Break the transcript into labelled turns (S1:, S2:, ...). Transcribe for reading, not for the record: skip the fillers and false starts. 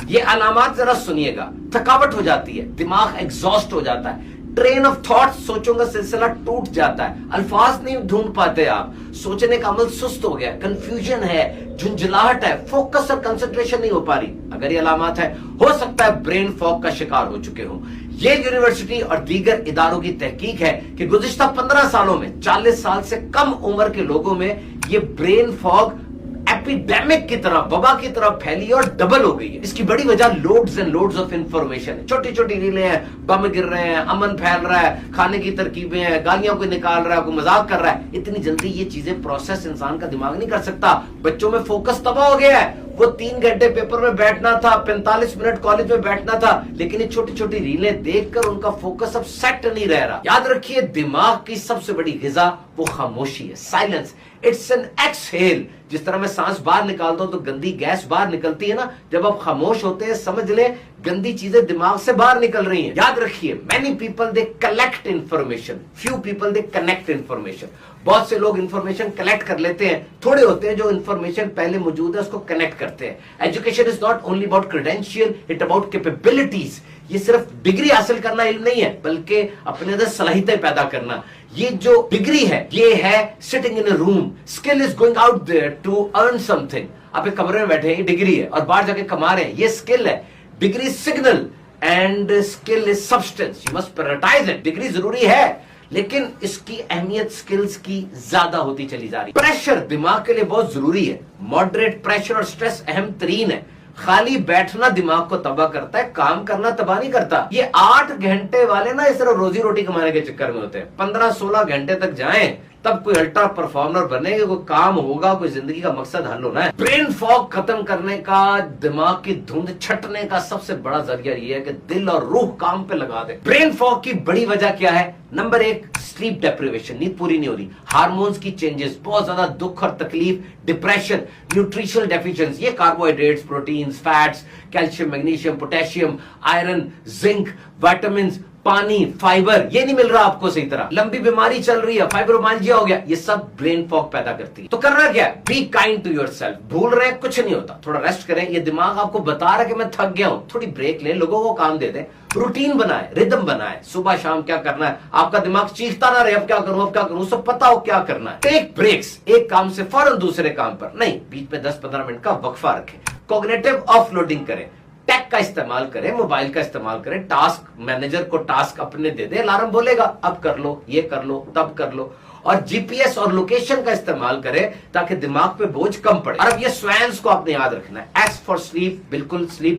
S1: ये अलामात जरा सुनिएगा। थकावट हो जाती है, दिमाग एग्जॉस्ट हो जाता है, ट्रेन ऑफ थॉट सोचों का सिलसिला टूट जाता है, अल्फाज नहीं ढूंढ पाते आप, सोचने का अमल सुस्त हो गया, कंफ्यूजन है, झुंझलाहट है, फोकस और कंसंट्रेशन नहीं हो पा रही। अगर ये अलामात है, हो सकता है ब्रेन फॉग का शिकार हो चुके हो। ये यूनिवर्सिटी और दीगर इदारों की तहकीक है कि गुज़िश्ता 15 सालों में 40 साल से कम उम्र के लोगों में ये ब्रेन फॉग एपिडेमिक की तरह, वबा की तरह फैली और डबल हो गई है। इसकी बड़ी वजह loads and loads of information है। छोटी छोटी रीलें हैं, बम गिर रहे हैं, अमन फैल रहा है, खाने की तरकीबें हैं, गालियां कोई निकाल रहा है, कोई मजाक कर रहा है। इतनी जल्दी ये चीजें प्रोसेस इंसान का दिमाग नहीं कर सकता। बच्चों में फोकस तबाह हो गया है। वो 3 घंटे पेपर में बैठना था, 45 मिनट कॉलेज में बैठना था, लेकिन ये छोटी छोटी रीलें देखकर उनका फोकस अब सेट नहीं रह रहा। याद रखिए, दिमाग की सबसे बड़ी ग़िज़ा वो खामोशी है, साइलेंस। It's an exhale. जिस तरह मैं सांस बाहर निकालता हूं तो गंदी गैस बाहर निकलती है ना, जब आप खामोश होते हैं समझ ले गंदी चीजें दिमाग से बाहर निकल रही हैं। याद रखिए, many people they collect information, few people they connect information. बहुत से लोग इंफॉर्मेशन कलेक्ट कर लेते हैं, थोड़े होते हैं जो इंफॉर्मेशन पहले मौजूद है उसको कनेक्ट करते हैं। Education is not only about credential, it about capabilities. ये सिर्फ डिग्री हासिल करना इल्म नहीं है, बल्कि अपने अंदर सलाहियतें पैदा करना। ये जो डिग्री है, ये है sitting in a room. Skill is going out there to earn something. आप एक कमरे में बैठे हैं, ये डिग्री है, और बाहर जाके कमा रहे हैं, ये स्किल है। Degree signal and skill is substance. You must prioritise it. Degree जरूरी है, लेकिन इसकी अहमियत स्किल्स की ज्यादा होती चली जा रही है। प्रेशर दिमाग के लिए बहुत जरूरी है। मॉडरेट प्रेशर और स्ट्रेस अहम तरीन है। खाली बैठना दिमाग को तबाह करता है, काम करना तबाह नहीं करता। ये 8 घंटे वाले ना इस तरह रोजी रोटी कमाने के चक्कर में होते हैं। 15-16 घंटे तक जाएं तब कोई अल्ट्रा परफॉर्मर बनेगा, कोई काम होगा, कोई जिंदगी का मकसद हल होना है। ब्रेन फॉग खत्म करने का, दिमाग की धुंध छटने का सबसे बड़ा जरिया यह है कि दिल और रूह काम पे लगा दे। ब्रेन फॉग की बड़ी वजह क्या है? नंबर 1, स्लीप डेप्रिवेशन, नींद पूरी नहीं हो रही, हार्मोन्स की चेंजेस, बहुत ज्यादा दुख और तकलीफ, डिप्रेशन, न्यूट्रिशनल डेफिशिएंसी, ये carbohydrates, proteins, fats, calcium, magnesium, potassium, iron, zinc, vitamin, पानी, फाइबर, ये नहीं मिल रहा आपको सही तरह, लंबी बीमारी चल रही है, फाइब्रोमाइल्जिया हो गया, ये सब ब्रेन फॉग पैदा करती है। तो करना क्या है? Be kind to yourself. भूल रहे हैं, कुछ नहीं होता, थोड़ा रेस्ट करें। ये दिमाग आपको बता रहा है कि मैं थक गया हूं, थोड़ी ब्रेक ले, लोगों को काम दे दें, रूटीन बनाए, रिदम बनाए, सुबह शाम क्या करना है। आपका दिमाग चीखता ना रहे अब क्या करूं, अब क्या करूं, सब पता हो क्या करना है। टेक ब्रेक्स, एक काम से फौरन दूसरे काम पर नहीं, बीच में 10-15 मिनट का वक्फा रखें। कॉग्निटिव ऑफलोडिंग करें, टेक का इस्तेमाल करें, मोबाइल का इस्तेमाल करें। टास्क मैनेजर को टास्क अपने दे दे, अलार्म बोलेगा अब कर लो, ये कर लो, तब कर लो। और जीपीएस और लोकेशन का इस्तेमाल करें ताकि दिमाग पे बोझ कम पड़े। और अब ये स्वैंस को आपने याद रखना है। एस फॉर स्लीप, बिल्कुल स्लीप